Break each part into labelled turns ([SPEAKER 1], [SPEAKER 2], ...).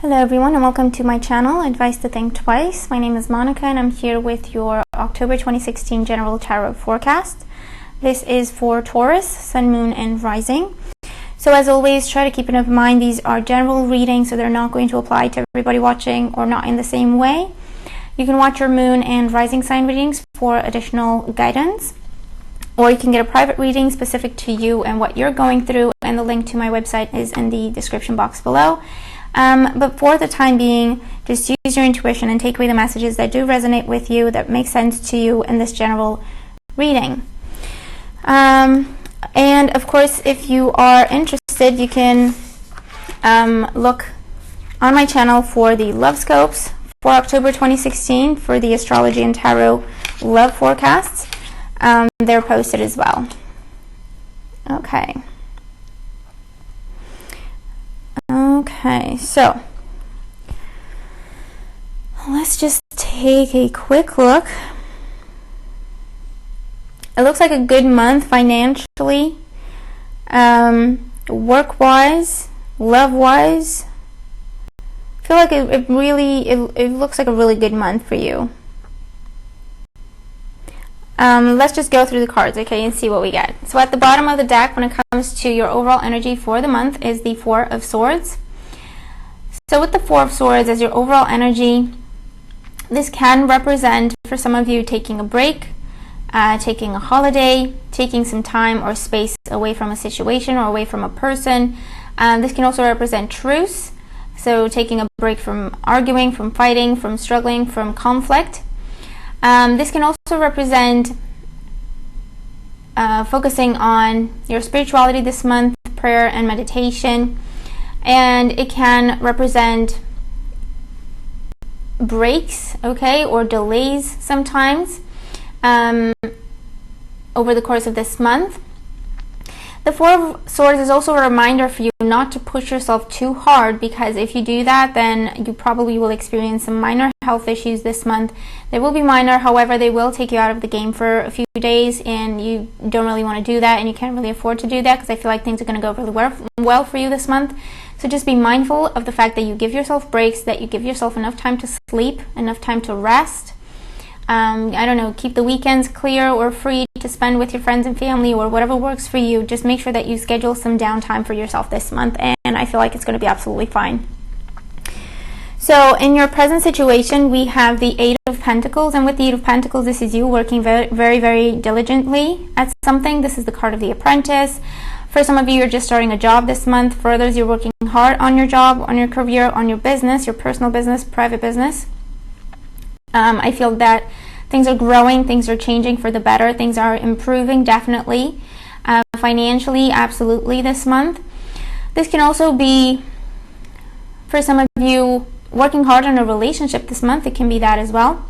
[SPEAKER 1] Hello everyone and welcome to my channel, Advice to Think Twice. My name is Monica and I'm here with your October 2016 General Tarot Forecast. This is for Taurus, Sun, Moon, and Rising. So as always, try to keep in mind these are general readings, so they're not going to apply to everybody watching or not in the same way. You can watch your Moon and Rising sign readings for additional guidance, or you can get a private reading specific to you and what you're going through, and the link to my website is in the description box below. But for the time being, just use your intuition and take away the messages that do resonate with you, that make sense to you in this general reading. And of course, if you are interested, you can look on my channel for the love scopes for October 2016 for the astrology and tarot love forecasts. They're posted as well. Okay, so let's just take a quick look. It looks like a good month financially, work-wise, love-wise. I feel like it looks like a really good month for you. Let's just go through the cards, okay, and see what we get. So at the bottom of the deck, when it comes to your overall energy for the month, is the Four of Swords. So with the Four of Swords as your overall energy, this can represent, for some of you, taking a break, taking a holiday, taking some time or space away from a situation or away from a person. This can also represent truce, so taking a break from arguing, from fighting, from struggling, from conflict. This can also represent focusing on your spirituality this month, prayer and meditation, and it can represent breaks, okay, or delays sometimes over the course of this month. The Four of Swords is also a reminder for you not to push yourself too hard, because if you do that, then you probably will experience some minor health issues this month. They will be minor, however, they will take you out of the game for a few days, and you don't really want to do that, and you can't really afford to do that, because I feel like things are going to go really well for you this month. So just be mindful of the fact that you give yourself breaks, that you give yourself enough time to sleep, enough time to rest. I don't know, keep the weekends clear or free to spend with your friends and family, or whatever works for you. Just make sure that you schedule some downtime for yourself this month, and I feel like it's going to be absolutely fine. So in your present situation, we have the Eight of Pentacles, and with the Eight of Pentacles, this is you working very, very, very diligently at something. This is the card of the Apprentice. For some of you, you're just starting a job this month. For others, you're working hard on your job, on your career, on your business, your personal business, private business. I feel that things are growing, things are changing for the better, things are improving, definitely. Financially, absolutely, this month. This can also be, for some of you, working hard on a relationship this month. It can be that as well.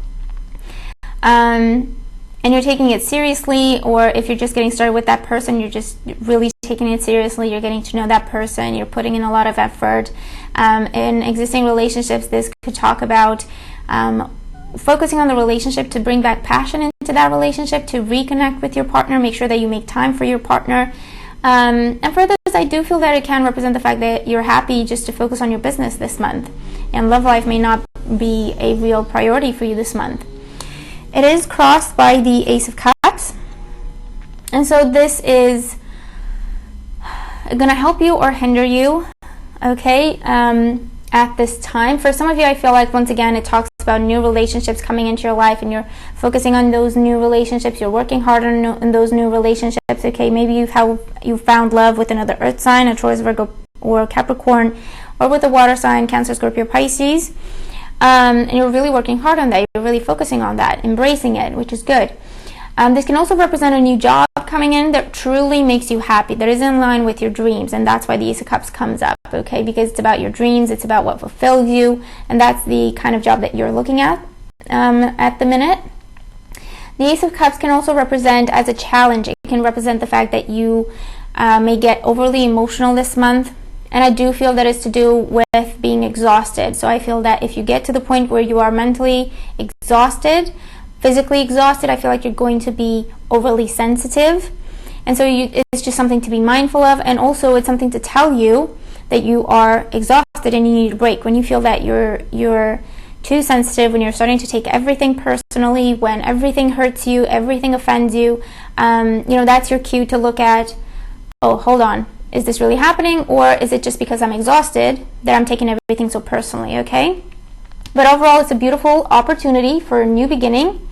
[SPEAKER 1] And you're taking it seriously, or if you're just getting started with that person, you're just really taking it seriously. You're getting to know that person. You're putting in a lot of effort. In existing relationships, this could talk about focusing on the relationship to bring back passion into that relationship, to reconnect with your partner, make sure that you make time for your partner. And for others, I do feel that it can represent the fact that you're happy just to focus on your business this month, and love life may not be a real priority for you this month. It is crossed by the Ace of Cups, and so this is going to help you or hinder you, okay, at this time. For some of you, I feel like, once again, it talks about new relationships coming into your life, and you're focusing on those new relationships. You're working hard on those new relationships. Okay, maybe you've found love with another Earth sign, a Taurus, Virgo, or Capricorn, or with a water sign, Cancer, Scorpio, Pisces, and you're really working hard on that. You're really focusing on that, embracing it, which is good. This can also represent a new job coming in that truly makes you happy, that is in line with your dreams, and that's why the Ace of Cups comes up, okay, because it's about your dreams, it's about what fulfills you, and that's the kind of job that you're looking at the minute. The Ace of Cups can also represent as a challenge. It can represent the fact that you may get overly emotional this month, and I do feel that it's to do with being exhausted. So I feel that if you get to the point where you are mentally exhausted, physically exhausted, I feel like you're going to be overly sensitive, and so it's just something to be mindful of. And also, it's something to tell you that you are exhausted and you need a break, when you feel that you're too sensitive, when you're starting to take everything personally, when everything hurts you, everything offends you, that's your cue to look at, oh, hold on, is this really happening, or is it just because I'm exhausted that I'm taking everything so personally, okay? But overall, it's a beautiful opportunity for a new beginning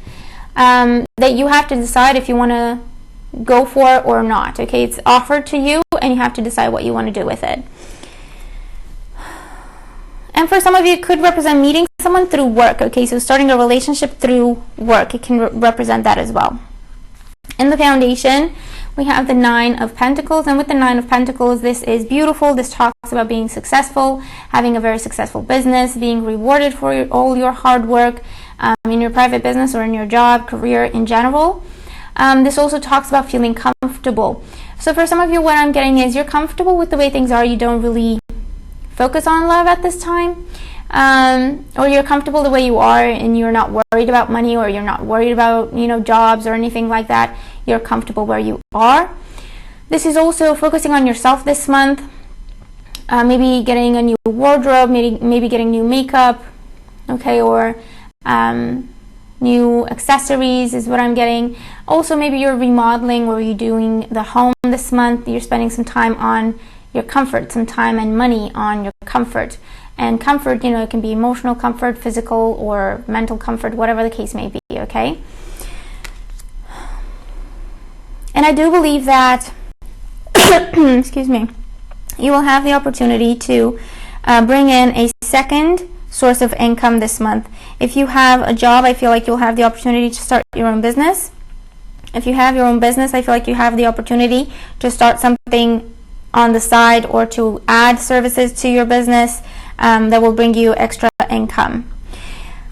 [SPEAKER 1] that you have to decide if you want to go for it or not, okay? It's offered to you, and you have to decide what you want to do with it. And for some of you, it could represent meeting someone through work, okay? So starting a relationship through work, it can represent that as well. In the foundation, we have the 9 of Pentacles, and with the 9 of Pentacles, this is beautiful. This talks about being successful, having a very successful business, being rewarded for all your hard work in your private business or in your job, career in general. This also talks about feeling comfortable. So for some of you, what I'm getting is you're comfortable with the way things are. You don't really focus on love at this time, or you're comfortable the way you are and you're not worried about money, or you're not worried about jobs or anything like that. You're comfortable where you are. This is also focusing on yourself this month, maybe getting a new wardrobe, maybe getting new makeup, okay, or new accessories is what I'm getting. Also, maybe you're remodeling or you're doing the home this month. You're spending some time on your comfort, some time and money on your comfort. And comfort, it can be emotional comfort, physical or mental comfort, whatever the case may be, okay? And I do believe that, excuse me, you will have the opportunity to bring in a second source of income this month. If you have a job, I feel like you'll have the opportunity to start your own business. If you have your own business, I feel like you have the opportunity to start something on the side or to add services to your business that will bring you extra income.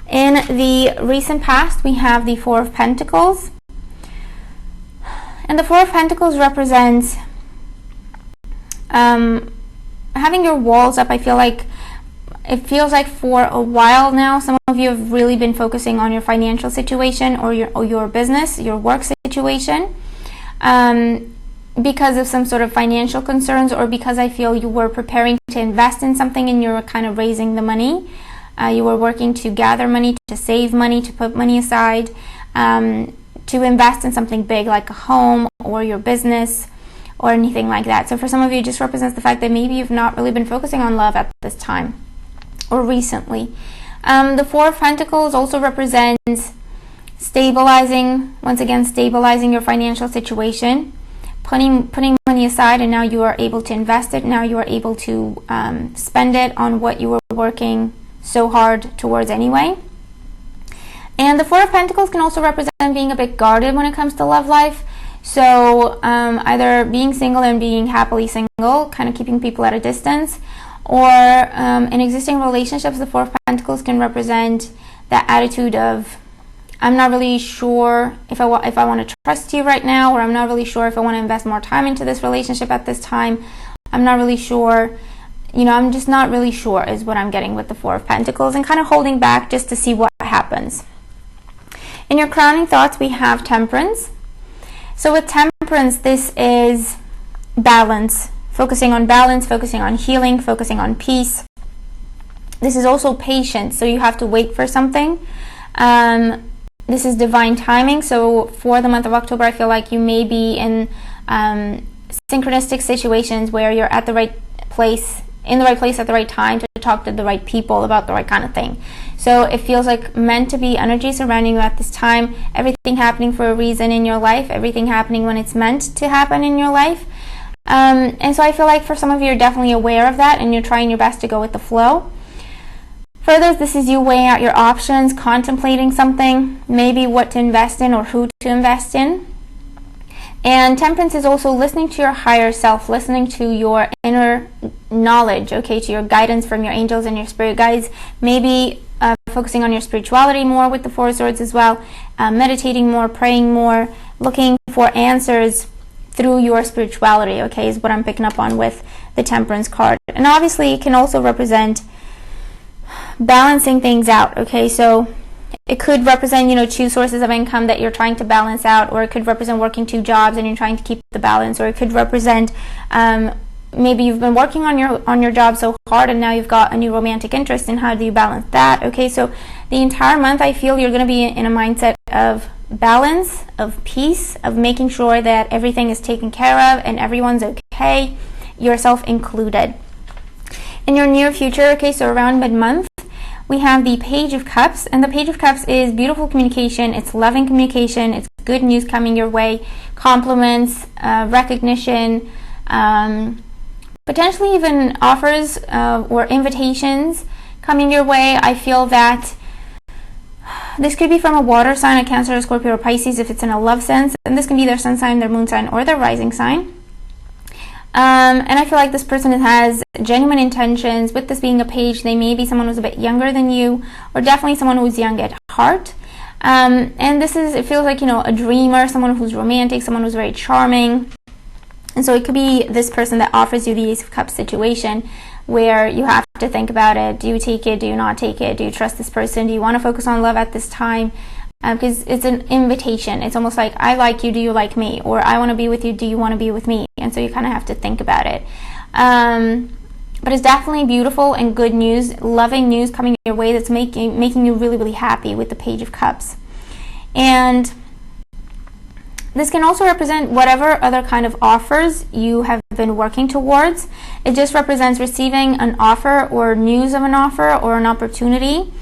[SPEAKER 1] In the recent past, we have the 4 of Pentacles. And the 4 of Pentacles represents having your walls up. I feel like it feels like for a while now, some of you have really been focusing on your financial situation or your business, your work situation, because of some sort of financial concerns, or because I feel you were preparing to invest in something and you were kind of raising the money. You were working to gather money, to save money, to put money aside, to invest in something big like a home or your business or anything like that. So for some of you, it just represents the fact that maybe you've not really been focusing on love at this time or recently. The 4 of Pentacles also represents stabilizing, once again, stabilizing your financial situation, putting money aside, and now you are able to invest it. Now you are able to spend it on what you were working so hard towards anyway. And the 4 of Pentacles can also represent being a bit guarded when it comes to love life. So either being single and being happily single, kind of keeping people at a distance, or in existing relationships, the 4 of Pentacles can represent that attitude of, I'm not really sure if I want to trust you right now, or I'm not really sure if I want to invest more time into this relationship at this time. I'm not really sure, I'm just not really sure is what I'm getting with the 4 of Pentacles, and kind of holding back just to see what happens. In your crowning thoughts, we have Temperance. So with Temperance, this is balance, focusing on healing, focusing on peace. This is also patience, so you have to wait for something. This is divine timing, so for the month of October, I feel like you may be in synchronistic situations where you're at the right place, in the right place at the right time to talk to the right people about the right kind of thing. So it feels like meant to be energy surrounding you at this time, everything happening for a reason in your life, everything happening when it's meant to happen in your life. And so I feel like for some of you, you're definitely aware of that and you're trying your best to go with the flow. For others, this is you weighing out your options, contemplating something, maybe what to invest in or who to invest in. And Temperance is also listening to your higher self, listening to your inner knowledge, okay, to your guidance from your angels and your spirit guides, maybe focusing on your spirituality more with the 4 of Swords as well, meditating more, praying more, looking for answers through your spirituality, okay, is what I'm picking up on with the Temperance card. And obviously it can also represent balancing things out, okay, so it could represent, 2 sources of income that you're trying to balance out, or it could represent working 2 jobs and you're trying to keep the balance, or it could represent maybe you've been working on your job so hard, and now you've got a new romantic interest, and how do you balance that? Okay, so the entire month I feel you're going to be in a mindset of balance, of peace, of making sure that everything is taken care of and everyone's okay, yourself included. In your near future, okay, so around mid-month, we have the Page of Cups, and the Page of Cups is beautiful communication, it's loving communication, it's good news coming your way, compliments, recognition, potentially even offers or invitations coming your way. I feel that this could be from a water sign, a Cancer, a Scorpio, or Pisces if it's in a love sense, and this can be their sun sign, their moon sign, or their rising sign. And I feel like this person has genuine intentions. With this being a page, they may be someone who's a bit younger than you, or definitely someone who's young at heart. And it feels like, a dreamer, someone who's romantic, someone who's very charming. And so it could be this person that offers you the Ace of Cups situation, where you have to think about it. Do you take it? Do you not take it? Do you trust this person? Do you want to focus on love at this time? Because it's an invitation. It's almost like, I like you, do you like me? Or I want to be with you, do you want to be with me? And so you kind of have to think about it. But it's definitely beautiful and good news, loving news coming your way that's making you really, really happy with the Page of Cups. And this can also represent whatever other kind of offers you have been working towards. It just represents receiving an offer or news of an offer or an opportunity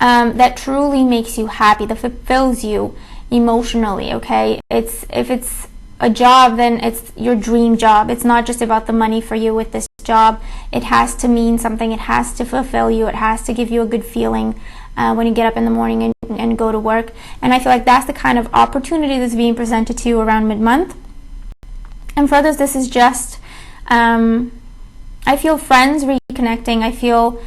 [SPEAKER 1] that truly makes you happy, that fulfills you emotionally, okay? If it's a job, then it's your dream job. It's not just about the money for you with this job. It has to mean something. It has to fulfill you. It has to give you a good feeling when you get up in the morning and go to work. And I feel like that's the kind of opportunity that's being presented to you around mid-month. And for others, this is just, I feel friends reconnecting. I feel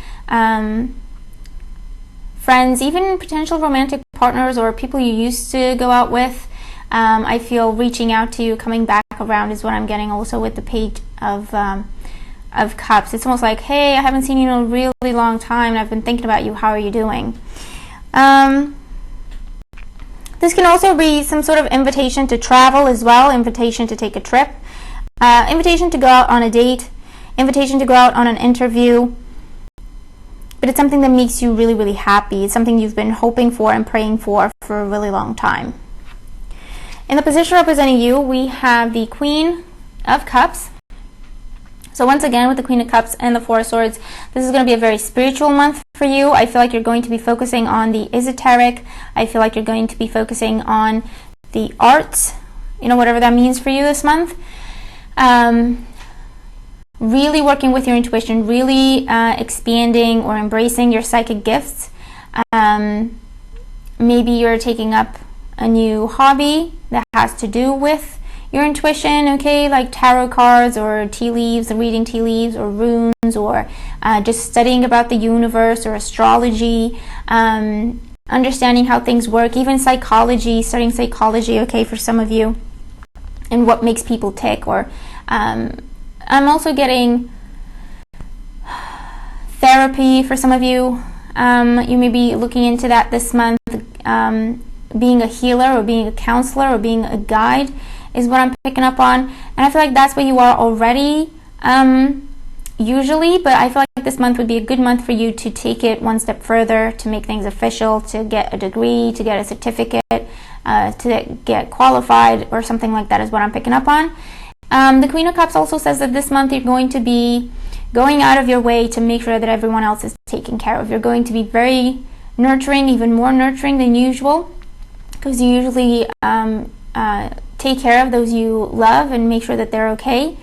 [SPEAKER 1] friends, even potential romantic partners or people you used to go out with. I feel reaching out to you, coming back around is what I'm getting also with the Page of Cups. It's almost like, hey, I haven't seen you in a really long time and I've been thinking about you. How are you doing? This can also be some sort of invitation to travel as well, invitation to take a trip, invitation to go out on a date, invitation to go out on an interview. But it's something that makes you really, really happy. It's something you've been hoping for and praying for a really long time. In the position representing you, we have the Queen of Cups. So once again, with the Queen of Cups and the Four of Swords, this is going to be a very spiritual month for you. I feel like you're going to be focusing on the esoteric. I feel like you're going to be focusing on the arts, whatever that means for you this month. Really working with your intuition, really expanding or embracing your psychic gifts. Maybe you're taking up a new hobby that has to do with your intuition, okay, like tarot cards or tea leaves, reading tea leaves or runes, or just studying about the universe or astrology, understanding how things work, even psychology, studying psychology, okay, for some of you, and what makes people tick. Or I'm also getting therapy for some of you. You may be looking into that this month. Being a healer or being a counselor or being a guide is what I'm picking up on. And I feel like that's where you are already usually, but I feel like this month would be a good month for you to take it one step further, to make things official, to get a degree, to get a certificate, to get qualified or something like that is what I'm picking up on. The Queen of Cups also says that this month you're going to be going out of your way to make sure that everyone else is taken care of. You're going to be very nurturing, even more nurturing than usual, because you usually take care of those you love and make sure that they're okay.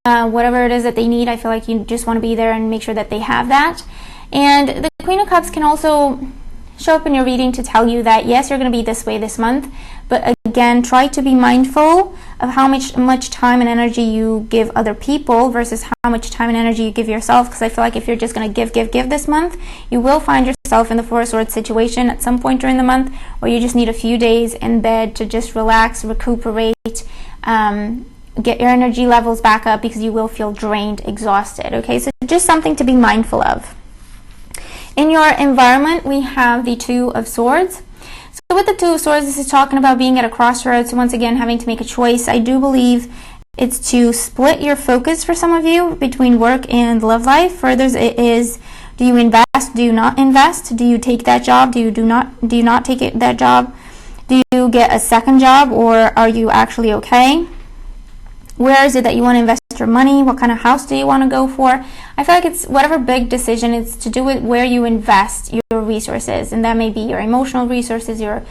[SPEAKER 1] Whatever it is that they need, I feel like you just want to be there and make sure that they have that. And the Queen of Cups can also show up in your reading to tell you that, yes, you're going to be this way this month, but again, try to be mindful of how much time and energy you give other people versus how much time and energy you give yourself, because I feel like if you're just going to give this month, you will find yourself in the Four of Swords situation at some point during the month, where you just need a few days in bed to just relax, recuperate, get your energy levels back up, because you will feel drained, exhausted, okay? So just something to be mindful of. In your environment, we have the Two of Swords. So with the Two of Swords, this is talking about being at a crossroads, once again having to make a choice. I do believe It's to split your focus for some of you between work and love life. For others, it is, do you invest? Do you not invest? Do you take that job? Do you not take that job? Do you get a second job, or are you actually okay? Where is it that you want to invest your money? What kind of house do you want to go for? I feel like it's whatever big decision, it's to do with where you invest your resources, and that may be your emotional resources, your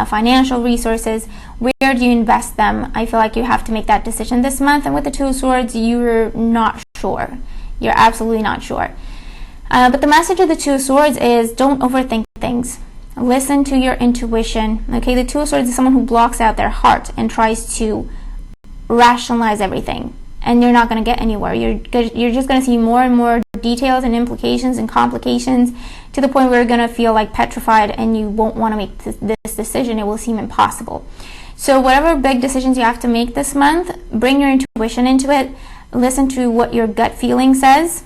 [SPEAKER 1] financial resources. Where do you invest them? I feel like you have to make that decision this month. And with the Two of Swords, you're not sure. You're absolutely not sure. But the message of the Two of Swords is, don't overthink things. Listen to your intuition. Okay, the Two of Swords is someone who blocks out their heart and tries to rationalize everything, and you're not going to get anywhere. You're just going to see more and more details and implications and complications, to the point where you're going to feel like petrified and you won't want to make this decision. It will seem impossible. So whatever big decisions you have to make this month, bring your intuition into it. Listen to what your gut feeling says,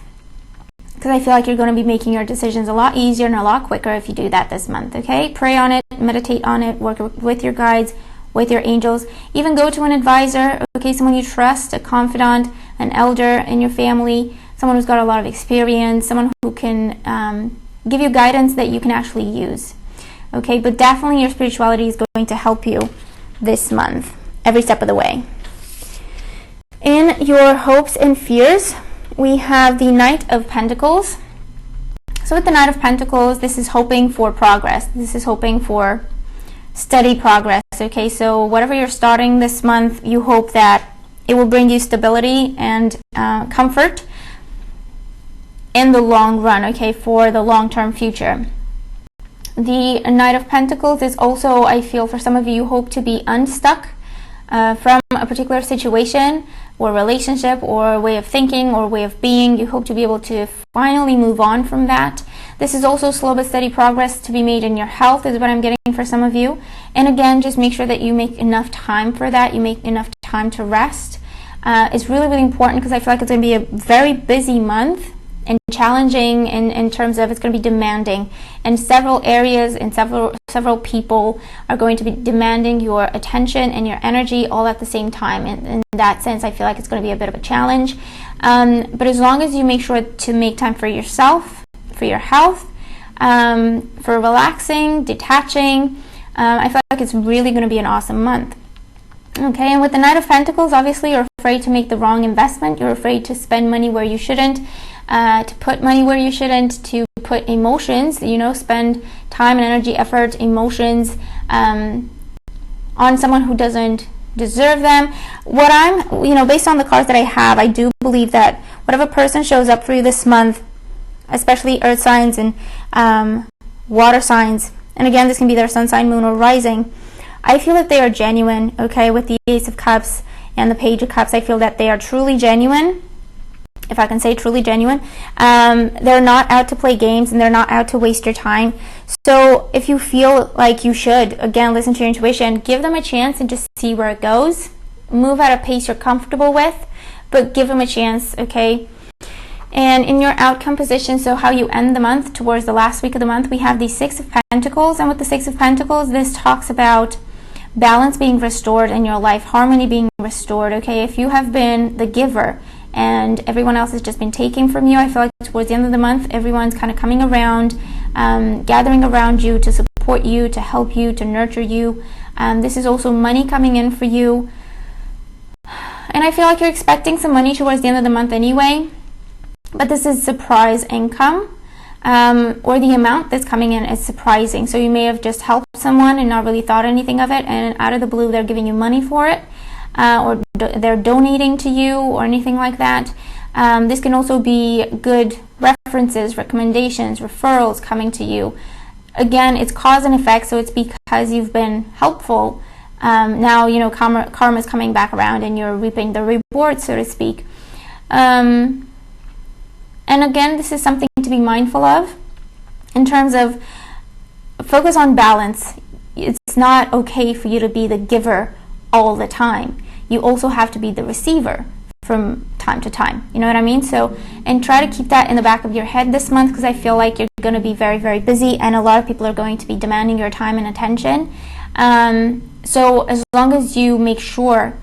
[SPEAKER 1] because I feel like you're going to be making your decisions a lot easier and a lot quicker if you do that this month. Okay, pray on it, meditate on it, work with your guides, with your angels. Even go to an advisor, okay, someone you trust, a confidant, an elder in your family, someone who's got a lot of experience, someone who can give you guidance that you can actually use. Okay, but definitely your spirituality is going to help you this month, every step of the way. In your hopes and fears, we have the Knight of Pentacles. So with the Knight of Pentacles, this is hoping for progress. This is hoping for steady progress. Okay, so whatever you're starting this month, you hope that it will bring you stability and comfort in the long run, okay, for the long-term future. The Knight of Pentacles is also, I feel, for some of you, hope to be unstuck from a particular situation or relationship or way of thinking or way of being. You hope to be able to finally move on from that. This is also slow but steady progress to be made in your health, is what I'm getting for some of you. And again, just make sure that you make enough time for that. You make enough time to rest. It's really, really important, because I feel like it's going to be a very busy month and challenging in terms of, it's going to be demanding. And several areas and several people are going to be demanding your attention and your energy all at the same time. And in that sense, I feel like it's going to be a bit of a challenge. But as long as you make sure to make time for yourself, for your health, for relaxing, detaching, I feel like it's really going to be an awesome month. Okay, and with the Knight of Pentacles, obviously you're afraid to make the wrong investment. You're afraid to spend money where you shouldn't, to put money where you shouldn't, to put emotions, spend time and energy, effort, emotions on someone who doesn't deserve them. What I'm, based on the cards that I have, I do believe that whatever person shows up for you this month, especially earth signs and water signs, and again, this can be their sun sign, moon, or rising, I feel that they are genuine, okay? With the Ace of Cups and the Page of Cups, I feel that they are truly genuine, if I can say truly genuine. They're not out to play games, and they're not out to waste your time. So if you feel like you should, again, listen to your intuition, give them a chance and just see where it goes. Move at a pace you're comfortable with, but give them a chance, okay? And in your outcome position, so how you end the month, towards the last week of the month, we have the Six of Pentacles. And with the Six of Pentacles, this talks about balance being restored in your life, harmony being restored, okay? If you have been the giver and everyone else has just been taking from you, I feel like towards the end of the month, everyone's kind of coming around, gathering around you to support you, to help you, to nurture you. This is also money coming in for you. And I feel like you're expecting some money towards the end of the month anyway, but this is surprise income, or the amount that's coming in is surprising. So you may have just helped someone and not really thought anything of it, and out of the blue they're giving you money for it, or they're donating to you or anything like that. This can also be good references, recommendations, referrals coming to you. Again, it's cause and effect, so it's because you've been helpful. Now, karma is coming back around and you're reaping the reward, so to speak. And again, this is something to be mindful of in terms of focus on balance. It's not okay for you to be the giver all the time. You also have to be the receiver from time to time. You know what I mean? So, and try to keep that in the back of your head this month, because I feel like you're going to be very, very busy and a lot of people are going to be demanding your time and attention. So as long as you make sure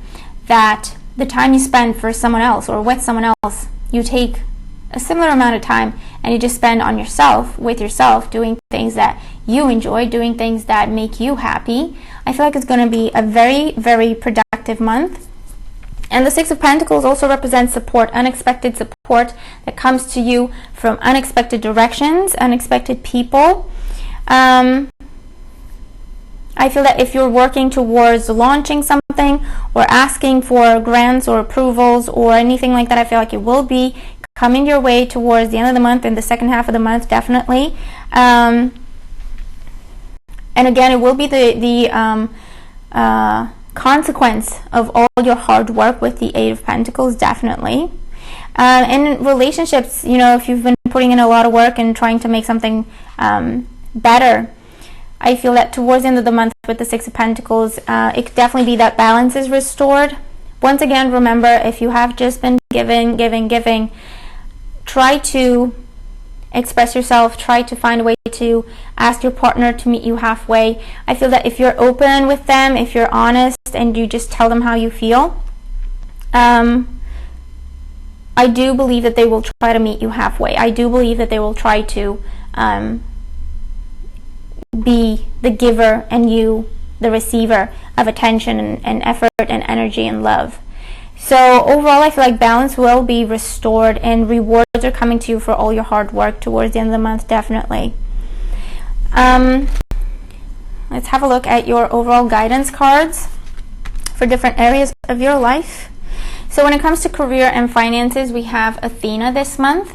[SPEAKER 1] that the time you spend for someone else or with someone else, you take a similar amount of time and you just spend on yourself, with yourself, doing things that you enjoy, doing things that make you happy. I feel like it's going to be a very, very productive month. And the Six of Pentacles also represents support, unexpected support that comes to you from unexpected directions, unexpected people. I feel that if you're working towards launching something or asking for grants or approvals or anything like that, I feel like it will be coming your way towards the end of the month, in the second half of the month, definitely. And again, it will be the consequence of all your hard work with the Eight of Pentacles, definitely. And in relationships, if you've been putting in a lot of work and trying to make something better, I feel that towards the end of the month with the Six of Pentacles, it could definitely be that balance is restored. Once again, remember, if you have just been giving, try to express yourself, try to find a way to ask your partner to meet you halfway. I feel that if you're open with them, if you're honest and you just tell them how you feel, I do believe that they will try to meet you halfway. I do believe that they will try to be the giver and you the receiver of attention and effort and energy and love. So overall, I feel like balance will be restored and rewards are coming to you for all your hard work towards the end of the month, definitely. Let's have a look at your overall guidance cards for different areas of your life. So when it comes to career and finances, we have Athena this month.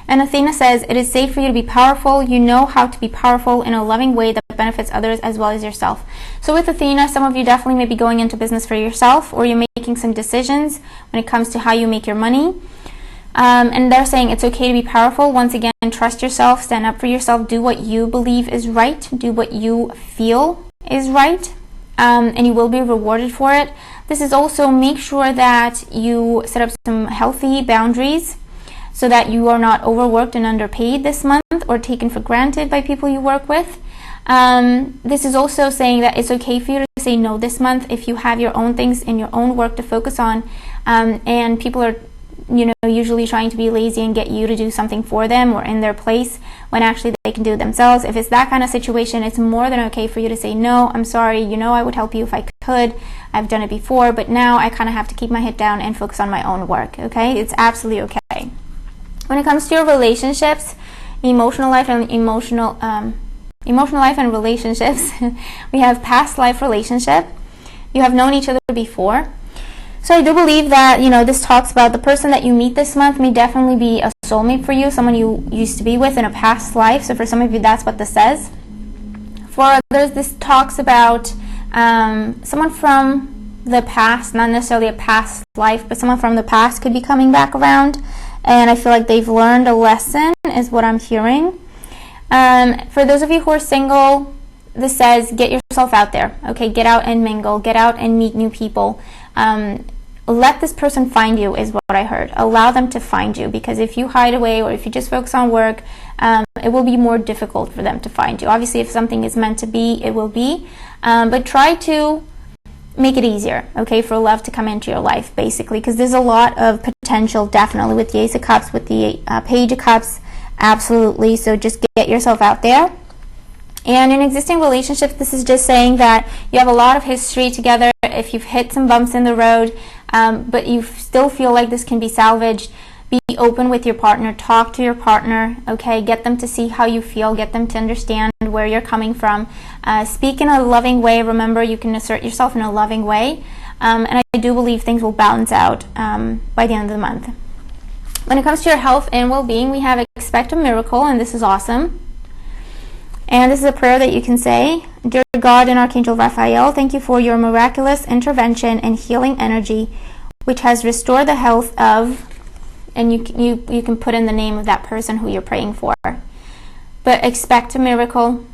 [SPEAKER 1] And Athena says, it is safe for you to be powerful. You know how to be powerful in a loving way that benefits others as well as yourself. So with Athena, some of you definitely may be going into business for yourself, or you're making some decisions when it comes to how you make your money. And they're saying it's okay to be powerful. Once again, trust yourself, stand up for yourself, do what you believe is right, do what you feel is right, and you will be rewarded for it. This is also, make sure that you set up some healthy boundaries so that you are not overworked and underpaid this month or taken for granted by people you work with. This is also saying that it's okay for you to say no this month if you have your own things in your own work to focus on, and people are usually trying to be lazy and get you to do something for them or in their place when actually they can do it themselves. If it's that kind of situation, it's more than okay for you to say, no, I'm sorry, I would help you if I could. I've done it before, but now I kind of have to keep my head down and focus on my own work, okay? It's absolutely okay. When it comes to your relationships, emotional life and relationships, we have past life relationship. You have known each other before. So I do believe that, this talks about the person that you meet this month may definitely be a soulmate for you, someone you used to be with in a past life. So for some of you, that's what this says. For others, this talks about someone from the past, not necessarily a past life, but someone from the past could be coming back around. And I feel like they've learned a lesson, is what I'm hearing. For those of you who are single, this says get yourself out there. Okay, get out and mingle, get out and meet new people. Let this person find you, is what I heard. Allow them to find you, because if you hide away or if you just focus on work, it will be more difficult for them to find you. Obviously, if something is meant to be, it will be. But try to make it easier, okay, for love to come into your life, basically, because there's a lot of potential, definitely, with the Ace of Cups, with the Page of Cups, absolutely. So just get yourself out there. And in existing relationships, this is just saying that you have a lot of history together. If you've hit some bumps in the road, but you still feel like this can be salvaged, be open with your partner, talk to your partner, okay, get them to see how you feel, get them to understand where you're coming from. Speak in a loving way. Remember, you can assert yourself in a loving way, and I do believe things will balance out by the end of the month. When it comes to your health and well-being, we have expect a miracle, and this is awesome. And this is a prayer that you can say. Dear God and Archangel Raphael, thank you for your miraculous intervention and healing energy, which has restored the health of, and you can put in the name of that person who you're praying for. But expect a miracle,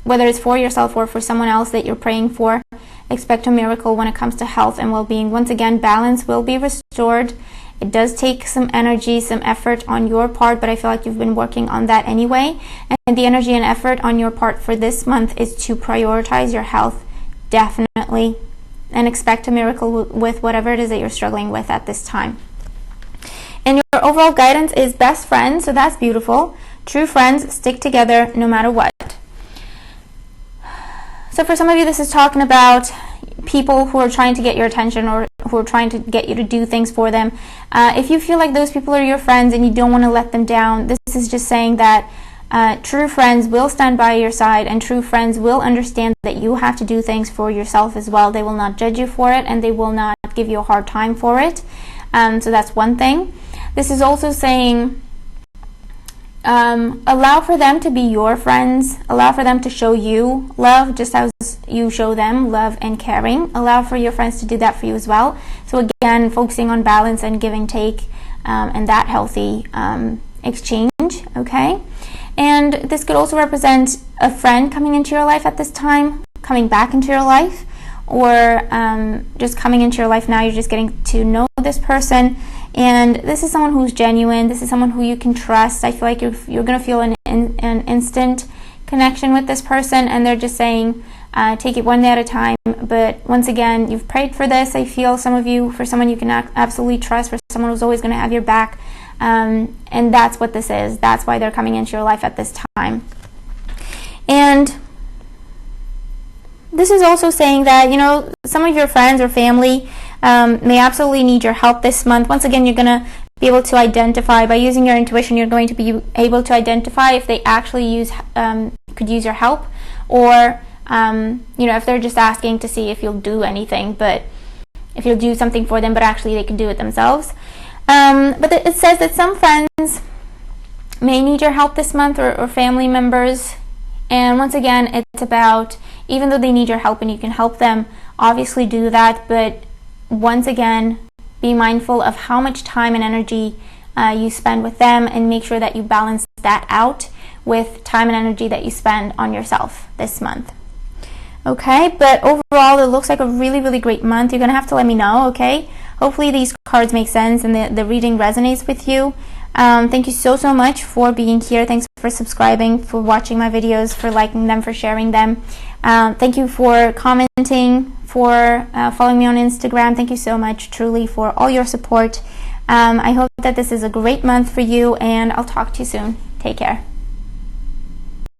[SPEAKER 1] whether it's for yourself or for someone else that you're praying for. Expect a miracle when it comes to health and well-being. Once again, balance will be restored. It does take some energy, some effort on your part, but I feel like you've been working on that anyway. And the energy and effort on your part for this month is to prioritize your health, definitely. and expect a miracle with whatever it is that you're struggling with at this time. And your overall guidance is best friends, so that's beautiful. True friends stick together no matter what. So for some of you, this is talking about people who are trying to get your attention or who are trying to get you to do things for them. If you feel like those people are your friends and you don't want to let them down, this is just saying that true friends will stand by your side, and true friends will understand that you have to do things for yourself as well. They will not judge you for it, and they will not give you a hard time for it. So that's one thing. This is also saying allow for them to be your friends. Allow for them to show you love just as you show them love and caring. Allow for your friends to do that for you as well. So again, focusing on balance and give and take, and that healthy exchange, okay? And this could also represent a friend coming into your life at this time, coming back into your life, or just coming into your life now. You're just getting to know this person, and this is someone who's genuine. This is someone who you can trust. I feel like you're going to feel an instant connection with this person, and they're just saying, take it one day at a time. But once again, you've prayed for this. I feel some of you, for someone you can absolutely trust, for someone who's always going to have your back. And that's what this is. That's why they're coming into your life at this time. And this is also saying that, you know, some of your friends or family may absolutely need your help this month. Once again, you're going to be able to identify, by using your intuition, you're going to be able to identify if they actually could use your help, or you know, if they're just asking to see if you'll do anything, but if you'll do something for them, but actually they can do it themselves. But it says that some friends may need your help this month, or family members. And once again, it's about, even though they need your help and you can help them, obviously do that. But once again, be mindful of how much time and energy you spend with them, and make sure that you balance that out with time and energy that you spend on yourself this month. Okay, but overall, it looks like a really, really great month. You're going to have to let me know, okay? Hopefully these cards make sense and the reading resonates with you. Thank you so much for being here. Thanks for subscribing, for watching my videos, for liking them, for sharing them. Thank you for commenting, for following me on Instagram. Thank you so much, truly, for all your support. I hope that this is a great month for you, and I'll talk to you soon. Take care.